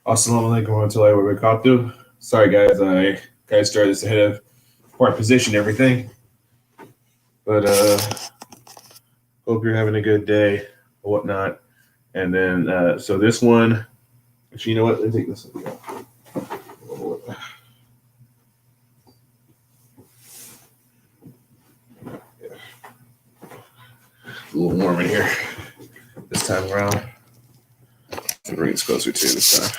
Assalamu alaikum warahmatullahi wabarakatuh. Sorry guys, I started this ahead of part position and everything. But hope you're having a good day or whatnot. And then so this one, actually, you know what? Let me take this one. A little warm in here this time around. I'll bring it closer to this time.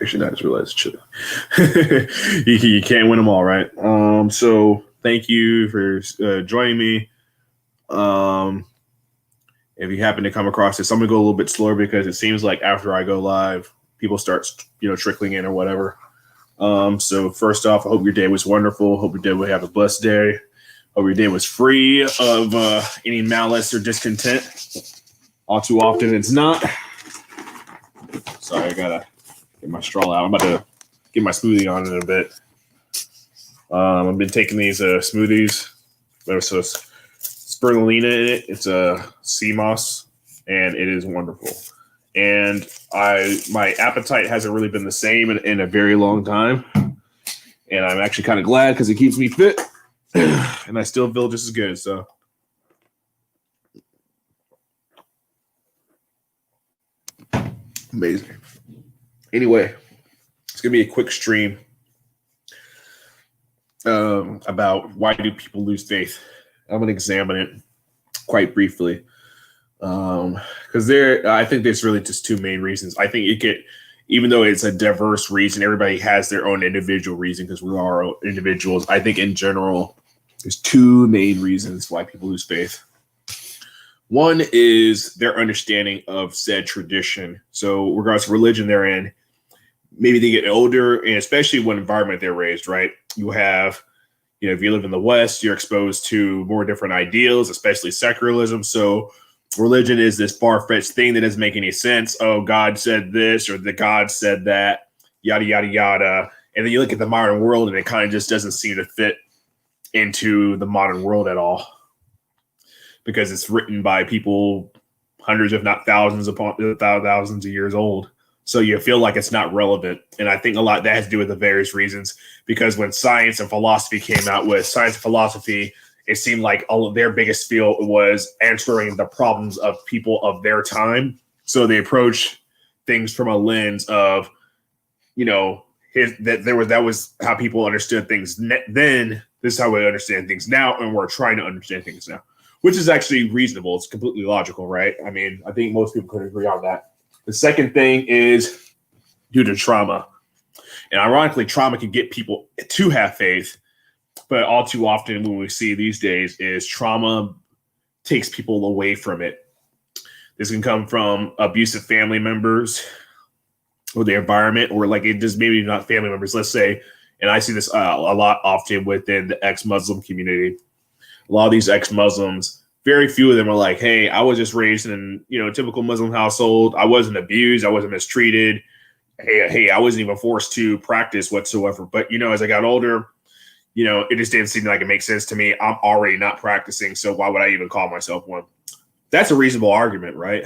Actually, I just realized it's chilly. You can't win them all, right? So thank you for joining me. If you happen to come across this, I'm gonna go a little bit slower because it seems like after I go live, people start, trickling in or whatever. So first off, I hope your day was wonderful. Hope your day will have a blessed day. Hope your day was free of any malice or discontent. All too often, it's not. Sorry, I gotta get my straw out. I'm about to get my smoothie on in a bit. I've been taking these smoothies. There's a spirulina in it. It's a sea moss, and it is wonderful. And my appetite hasn't really been the same in a very long time. And I'm actually kind of glad because it keeps me fit, and I still feel just as good. So. Amazing. Anyway, it's going to be a quick stream about why do people lose faith. I'm going to examine it quite briefly because I think there's really just two main reasons. I think even though it's a diverse reason, everybody has their own individual reason because we are individuals. I think in general, there's two main reasons why people lose faith. One is their understanding of said tradition. So regardless of religion they're in, maybe they get older, and especially what environment they're raised, right? You have, if you live in the West, you're exposed to more different ideals, especially secularism. So religion is this far-fetched thing that doesn't make any sense. Oh, God said this, or the God said that, yada, yada, yada. And then you look at the modern world, and it kind of just doesn't seem to fit into the modern world at all, because it's written by people hundreds, if not thousands of years old. So you feel like it's not relevant. And I think a lot of that has to do with the various reasons, because when science and philosophy came out with science and philosophy, it seemed like all of their biggest field was answering the problems of people of their time. So they approach things from a lens of, that was how people understood things then. This is how we understand things now, and we're trying to understand things now, which is actually reasonable. It's completely logical, right? I mean, I think most people could agree on that. The second thing is due to trauma. And ironically, trauma can get people to have faith, but all too often what we see these days is trauma takes people away from it. This can come from abusive family members or the environment, or like it just maybe not family members, let's say, and I see this a lot often within the ex-Muslim community. A lot of these ex-Muslims, very few of them are like, hey, I was just raised in, a typical Muslim household. I wasn't abused. I wasn't mistreated. Hey, I wasn't even forced to practice whatsoever. But, as I got older, it just didn't seem like it makes sense to me. I'm already not practicing, so why would I even call myself one? That's a reasonable argument, right?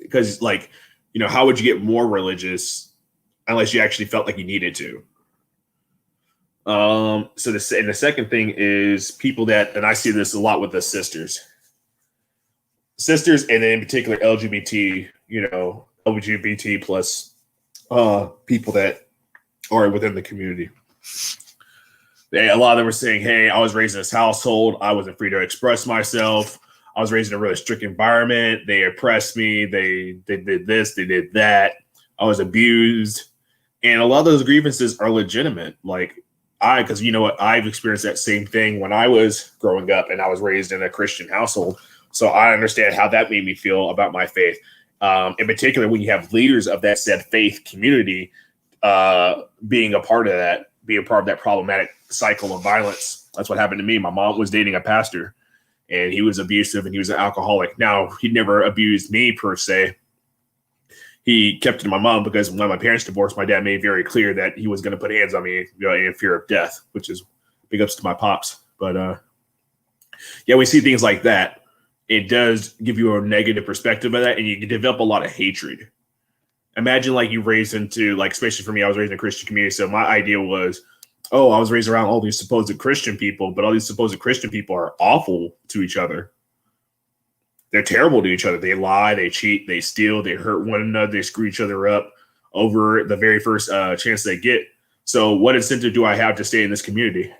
Because, how would you get more religious unless you actually felt like you needed to? So the second thing is people that, and I see this a lot with the sisters, and then in particular LGBT, LGBT plus people that are within the community. A lot of them were saying, hey, I was raised in this household. I wasn't free to express myself. I was raised in a really strict environment. They oppressed me. They did this, they did that. I was abused. And a lot of those grievances are legitimate. Because I've experienced that same thing when I was growing up, and I was raised in a Christian household. So I understand how that made me feel about my faith. In particular, when you have leaders of that said faith community being a part of that problematic cycle of violence. That's what happened to me. My mom was dating a pastor, and he was abusive, and he was an alcoholic. Now, he never abused me per se. He kept it to my mom because when my parents divorced, my dad made very clear that he was going to put hands on me in fear of death, which is big ups to my pops. But we see things like that. it does give you a negative perspective of that, and you can develop a lot of hatred. Imagine like you raised into, like, especially for me, I was raised in a Christian community, so my idea was, oh, I was raised around all these supposed Christian people, but all these supposed Christian people are awful to each other. They're terrible to each other. They lie, they cheat, they steal, they hurt one another, they screw each other up over the very first chance they get. So what incentive do I have to stay in this community?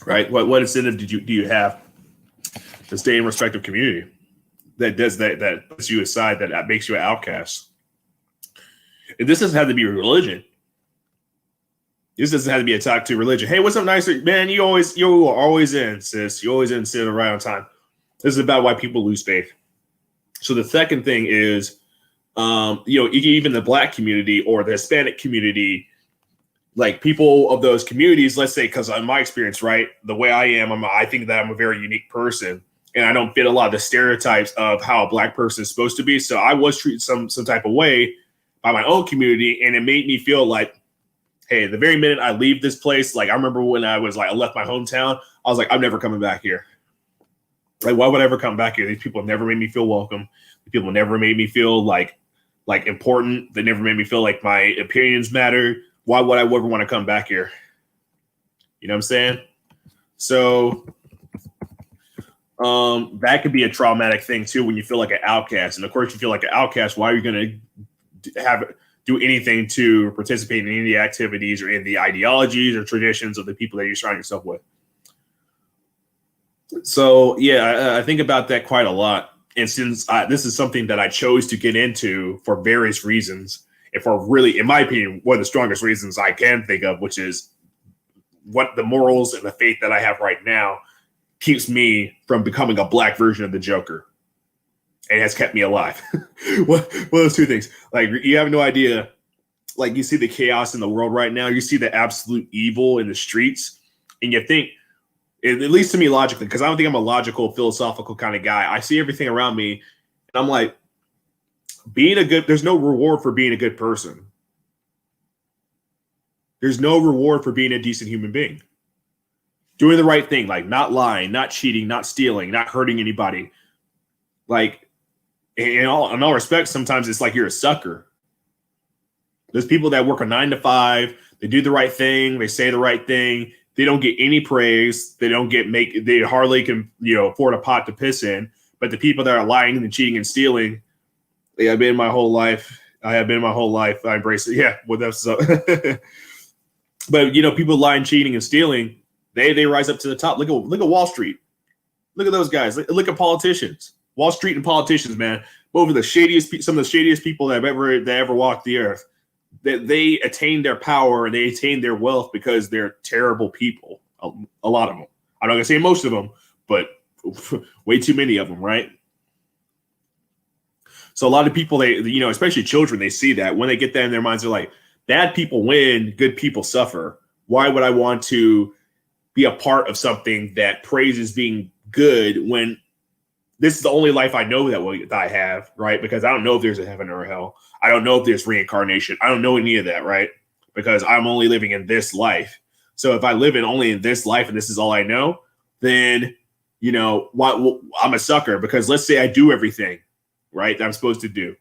Right? What incentive do you have to stay in respective community that does that puts you aside, that makes you an outcast? And this doesn't have to be religion. This doesn't have to be a talk to religion. Hey, what's up, nicer man? You are always in, sis. You always in, sit right on time. This is about why people lose faith. So the second thing is, even the Black community or the Hispanic community, like people of those communities, let's say, because in my experience, right, the way I am, I think that I'm a very unique person, and I don't fit a lot of the stereotypes of how a Black person is supposed to be. So I was treated some type of way by my own community, and it made me feel like, hey, the very minute I leave this place, like I remember when I left my hometown, I was like, I'm never coming back here. Like, why would I ever come back here? These people never made me feel welcome. These people never made me feel like important. They never made me feel like my opinions matter. Why would I ever want to come back here? You know what I'm saying? So that could be a traumatic thing too, when you feel like an outcast. And of course, you feel like an outcast. Why are you going to do anything to participate in any of the activities or in the ideologies or traditions of the people that you surround yourself with? So yeah, I think about that quite a lot. And since this is something that I chose to get into for various reasons, and for really, in my opinion, one of the strongest reasons I can think of, which is what the morals and the faith that I have right now keeps me from becoming a Black version of the Joker, and has kept me alive. One of those two things. Like, you have no idea. Like, you see the chaos in the world right now. You see the absolute evil in the streets, and you think, at least to me logically, because I don't think I'm a logical, philosophical kind of guy. I see everything around me, and I'm like, there's no reward for being a good person. There's no reward for being a decent human being. Doing the right thing, like not lying, not cheating, not stealing, not hurting anybody. Like, in all respects, sometimes it's like you're a sucker. There's people that work a 9 to 5. They do the right thing. They say the right thing. They don't get any praise. They hardly can, afford a pot to piss in. But the people that are lying and cheating and stealing, I have been my whole life. I embrace it. Yeah, well, that's up. But people lying, cheating, and stealing, they rise up to the top. Look at Wall Street. Look at those guys. Look at politicians. Wall Street and politicians, man. Some of the shadiest people that ever walked the earth. They attain their power and they attain their wealth because they're terrible people. A lot of them. I'm not gonna say most of them, but way too many of them, right? So a lot of people, especially children, they see that. When they get that in their minds, they're like, bad people win, good people suffer. Why would I want to be a part of something that praises being good when this is the only life I know that I have, right? Because I don't know if there's a heaven or a hell. I don't know if there's reincarnation. I don't know any of that, right? Because I'm only living in this life. So if I live only in this life and this is all I know, then, I'm a sucker. Because let's say I do everything, right, that I'm supposed to do.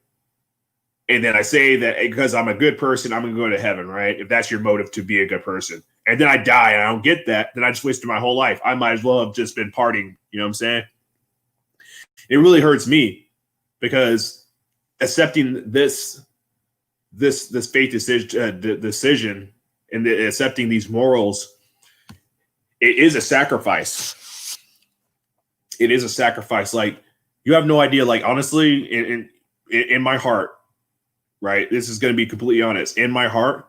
And then I say that because I'm a good person, I'm going to go to heaven, right? If that's your motive to be a good person. And then I die and I don't get that, then I just wasted my whole life. I might as well have just been partying. You know what I'm saying? It really hurts me because accepting this faith decision and accepting these morals, it is a sacrifice. It is a sacrifice. Like, you have no idea. Like, honestly, in my heart, right? This is going to be completely honest. In my heart,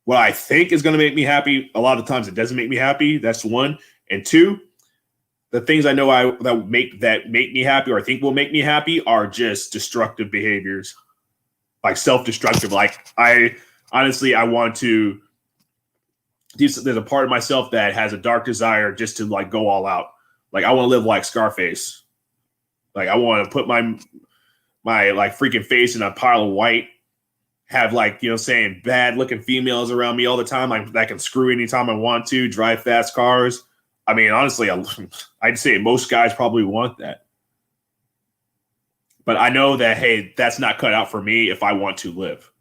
what I think is going to make me happy, a lot of times it doesn't make me happy. That's one. And two, the things I know that make me happy or I think will make me happy are just destructive behaviors, like self-destructive. Like, I want to. There's a part of myself that has a dark desire just to like go all out. Like, I want to live like Scarface. Like, I want to put my like freaking face in a pile of white. Have bad looking females around me all the time. Like, that can screw anytime I want to. Drive fast cars. I mean, honestly, I'd say most guys probably want that. But I know that, hey, that's not cut out for me if I want to live.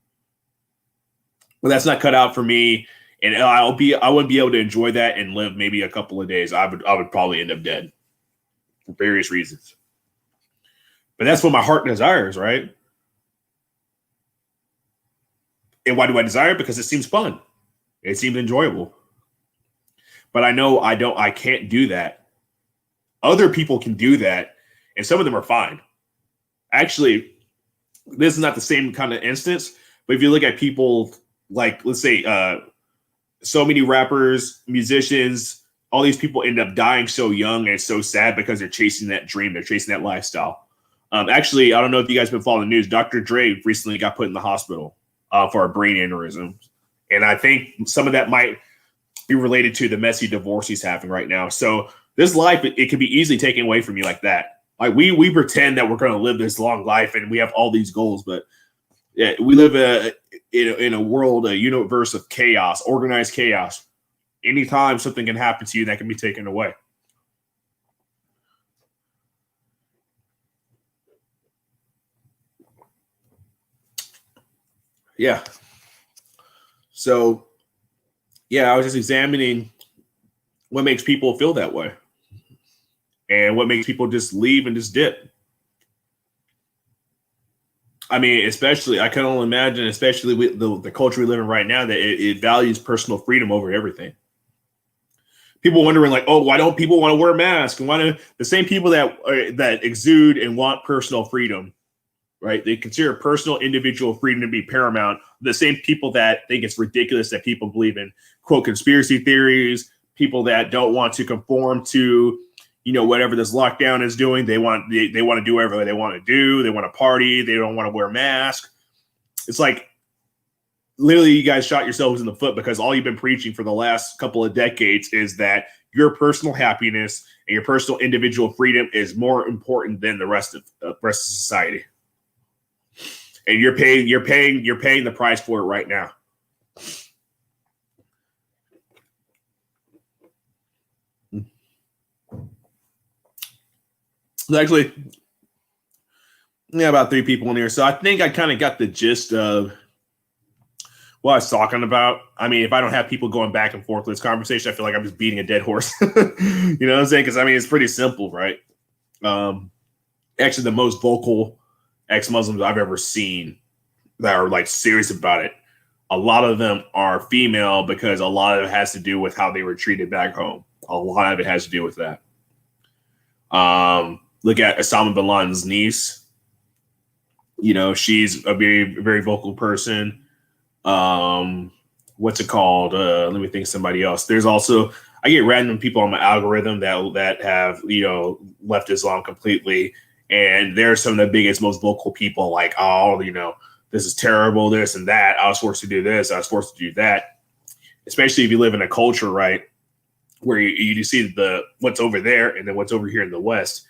Well, that's not cut out for me, and I wouldn't be able to enjoy that and live maybe a couple of days. I would probably end up dead for various reasons. But that's what my heart desires, right? And why do I desire it? Because it seems fun. It seems enjoyable. But I know I can't do that. Other people can do that, and some of them are fine. Actually, this is not the same kind of instance, but if you look at people like, let's say, so many rappers, musicians, all these people end up dying so young, and it's so sad because they're chasing that dream. They're chasing that lifestyle. Actually, I don't know if you guys have been following the news. Dr. Dre recently got put in the hospital for a brain aneurysm. And I think some of that might be related to the messy divorce he's having right now. So this life, it can be easily taken away from you like that. Like we pretend that we're going to live this long life and we have all these goals, but yeah, we live in a world, a universe of chaos, organized chaos. Anytime something can happen to you, that can be taken away. Yeah. So, yeah, I was just examining what makes people feel that way and what makes people just leave and just dip. I mean, especially, I can only imagine, especially with the culture we live in right now, that it values personal freedom over everything. People wondering like, oh, why don't people want to wear masks? And why do the same people that exude and want personal freedom, right? They consider personal individual freedom to be paramount. The same people that think it's ridiculous that people believe in, quote, conspiracy theories, people that don't want to conform to, whatever this lockdown is doing. They want to do whatever they want to do. They want to party. They don't want to wear masks. It's like, literally, you guys shot yourselves in the foot because all you've been preaching for the last couple of decades is that your personal happiness and your personal individual freedom is more important than the rest of society. And you're paying the price for it right now. Actually, about 3 people in here. So I think I kind of got the gist of what I was talking about. I mean, if I don't have people going back and forth with this conversation, I feel like I'm just beating a dead horse. You know what I'm saying? Because I mean, it's pretty simple, right? Actually, the most vocal ex-Muslims I've ever seen that are like serious about it, a lot of them are female because a lot of it has to do with how they were treated back home. A lot of it has to do with that. Look at Osama bin Laden's niece. She's a very, very vocal person. What's it called? Let me think of somebody else. There's also, I get random people on my algorithm that have, left Islam completely. And they're some of the biggest, most vocal people like, oh, this is terrible, this and that. I was forced to do this. I was forced to do that. Especially if you live in a culture, right, where you see what's over there and then what's over here in the West.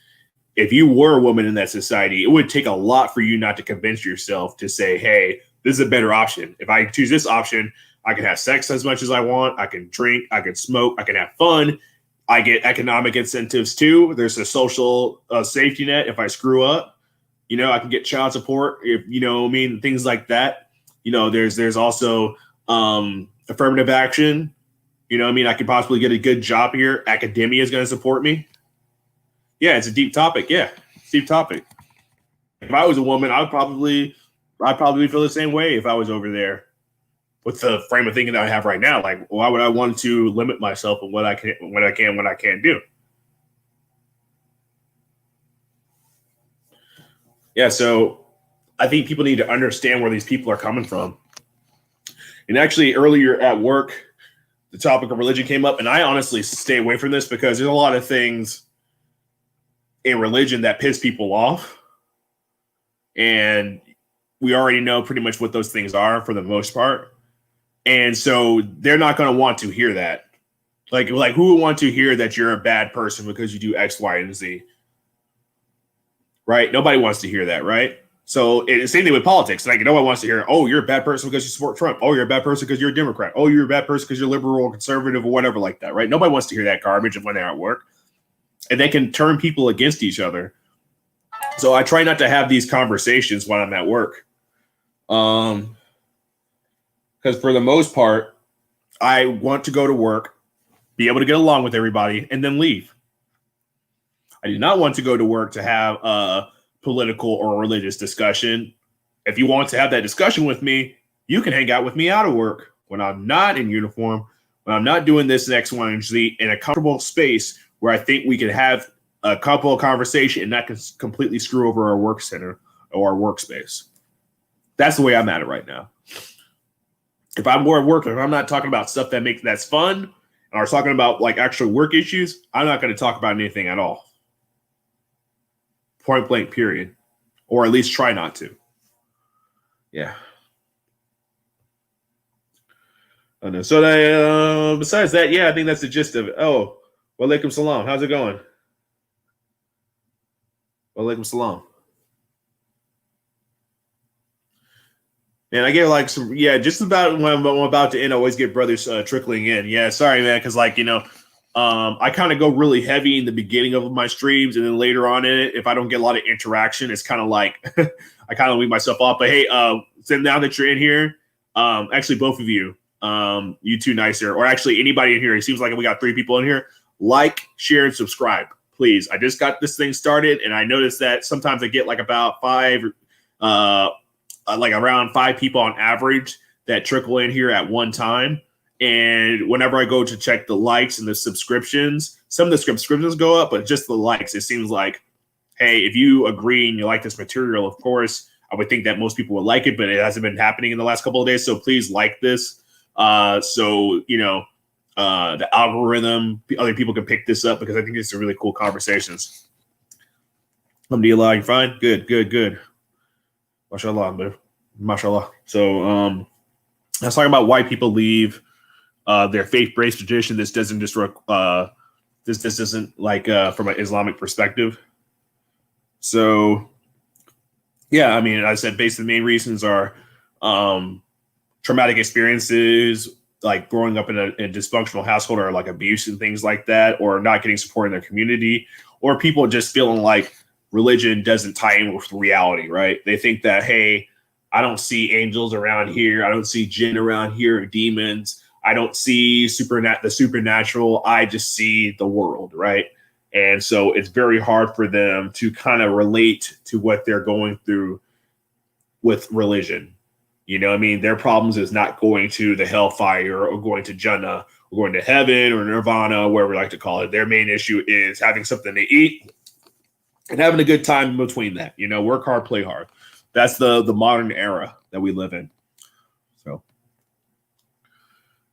If you were a woman in that society, it would take a lot for you not to convince yourself to say, hey, this is a better option. If I choose this option, I can have sex as much as I want. I can drink. I can smoke. I can have fun. I get economic incentives too. There's a social safety net. If I screw up, I can get child support. If things like that. There's also affirmative action. I could possibly get a good job here. Academia is going to support me. Yeah, it's a deep topic. Yeah, it's a deep topic. If I was a woman, I'd probably feel the same way if I was over there with the frame of thinking that I have right now. Like, why would I want to limit myself on what I can't do? Yeah, so I think people need to understand where these people are coming from. And actually, earlier at work, the topic of religion came up, and I honestly stay away from this because there's a lot of things in religion that piss people off. And we already know pretty much what those things are for the most part. And so they're not going to want to hear that. Like who would want to hear that you're a bad person because you do X, Y, and Z? Right? Nobody wants to hear that, right? So it's the same thing with politics. Like, no one wants to hear, oh, you're a bad person because you support Trump. Oh, you're a bad person because you're a Democrat. Oh, you're a bad person because you're liberal or conservative or whatever like that, right? Nobody wants to hear that garbage when they're at work. And they can turn people against each other. So I try not to have these conversations when I'm at work. Because for the most part, I want to go to work, be able to get along with everybody, and then leave. I do not want to go to work to have a political or religious discussion. If you want to have that discussion with me, you can hang out with me out of work when I'm not in uniform, when I'm not doing this X, Y, and Z in a comfortable space where I think we can have a couple of conversations and not completely screw over our work center or our workspace. That's the way I'm at it right now. If I'm more at work, if I'm not talking about stuff that's fun, and I'm talking about like actual work issues, I'm not going to talk about anything at all. Point blank, period. Or at least try not to. Yeah. I know. So besides that, yeah, I think that's the gist of it. Oh, walaikum salam. How's it going? Walaikum salam. And I get like some, just about when I'm about to end, I always get brothers trickling in. Yeah, sorry, man, because like, I kind of go really heavy in the beginning of my streams, and then later on in it, if I don't get a lot of interaction, it's kind of like I kind of leave myself off. But hey, so now that you're in here, actually both of you, you two nicer, or actually anybody in here, it seems like we got 3 people in here. Like, share, and subscribe, please. I just got this thing started, and I noticed that sometimes I get like about 5, like around 5 people on average that trickle in here at one time. And whenever I go to check the likes and the subscriptions, some of the subscriptions go up, but just the likes, it seems like, hey, if you agree and you like this material, of course, I would think that most people would like it, but it hasn't been happening in the last couple of days. So please like this. So, the algorithm, other people can pick this up, because I think it's a really cool conversations. Alhamdulillah, you fine? Good. Mashallah, man. Mashallah. So, I was talking about why people leave their faith-based tradition. This doesn't disrupt. This isn't like from an Islamic perspective. So, yeah, I mean, I said basically the main reasons are traumatic experiences, like growing up in a dysfunctional household, or like abuse and things like that, or not getting support in their community, or people just feeling like religion doesn't tie in with reality, right? They think that, hey, I don't see angels around here. I don't see jinn around here, or demons. I don't see the supernatural. I just see the world, right? And so it's very hard for them to kind of relate to what they're going through with religion. You know what I mean? Their problems is not going to the hellfire or going to Jannah or going to heaven or nirvana, whatever we like to call it. Their main issue is having something to eat and having a good time in between that. Work hard, play hard. That's the modern era that we live in. So,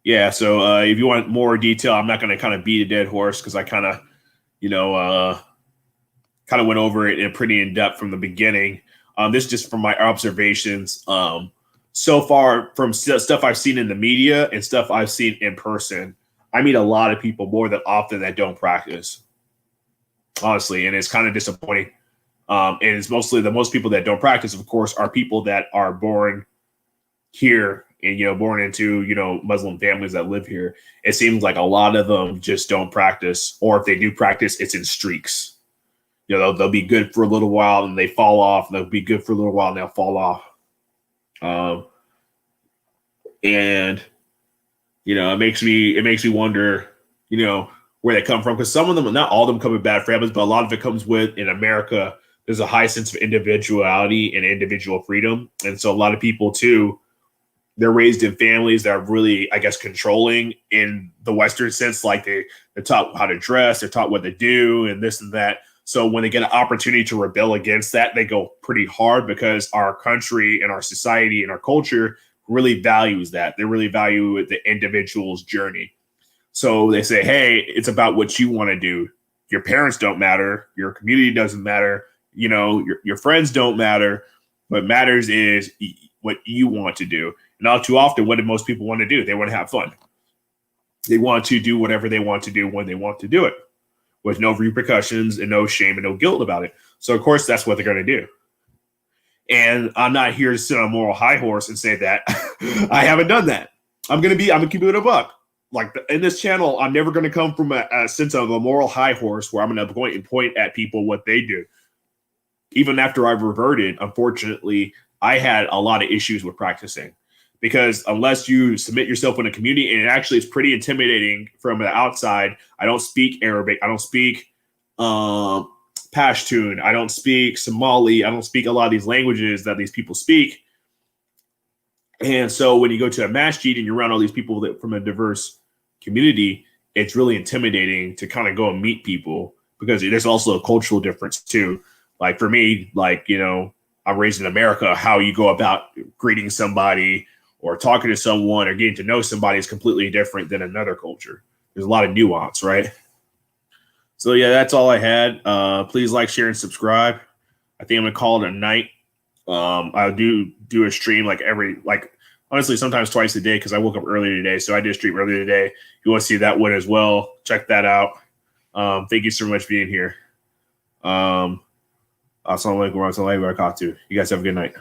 yeah. So if you want more detail, I'm not going to kind of beat a dead horse, because I kind of, kind of went over it in pretty in depth from the beginning. This is just from my observations so far from stuff I've seen in the media and stuff I've seen in person. I meet a lot of people more than often that don't practice, honestly, and it's kind of disappointing. And it's mostly the most people that don't practice, of course, are people that are born here and, born into, Muslim families that live here. It seems like a lot of them just don't practice, or if they do practice, it's in streaks. They'll be good for a little while and they fall off, and they'll be good for a little while and they'll fall off. And, it makes me wonder, where they come from. Because some of them, not all of them come in bad families, but a lot of it comes with, in America, there's a high sense of individuality and individual freedom. And so a lot of people too, they're raised in families that are really, I guess, controlling in the Western sense. Like they're taught how to dress, they're taught what to do and this and that. So when they get an opportunity to rebel against that, they go pretty hard, because our country and our society and our culture really values that. They really value the individual's journey. So they say, hey, it's about what you want to do. Your parents don't matter. Your community doesn't matter. Your friends don't matter. What matters is what you want to do. And all too often, what do most people want to do? They want to have fun. They want to do whatever they want to do when they want to do it, with no repercussions and no shame and no guilt about it. So, of course, that's what they're going to do. And I'm not here to sit on a moral high horse and say that I haven't done that. I'm gonna keep it a buck. Like in this channel, I'm never gonna come from a sense of a moral high horse where I'm gonna point at people what they do. Even after I've reverted, unfortunately, I had a lot of issues with practicing because unless you submit yourself in a community, and actually it's pretty intimidating from the outside. I don't speak Arabic. I don't speak Pashtun. I don't speak Somali. I don't speak a lot of these languages that these people speak. And so when you go to a masjid and you're around all these people that from a diverse community, it's really intimidating to kind of go and meet people because there's also a cultural difference too. Like for me, like, you know, I'm raised in America, how you go about greeting somebody or talking to someone or getting to know somebody is completely different than another culture. There's a lot of nuance, right? So yeah, that's all I had. Please like, share, and subscribe. I think I'm gonna call it a night. I do a stream honestly sometimes twice a day because I woke up earlier today. So I did a stream earlier today. If you want to see that one as well, check that out. Thank you so much for being here. Assalamu alaikum warahmatullahi wabarakatuh. You guys have a good night.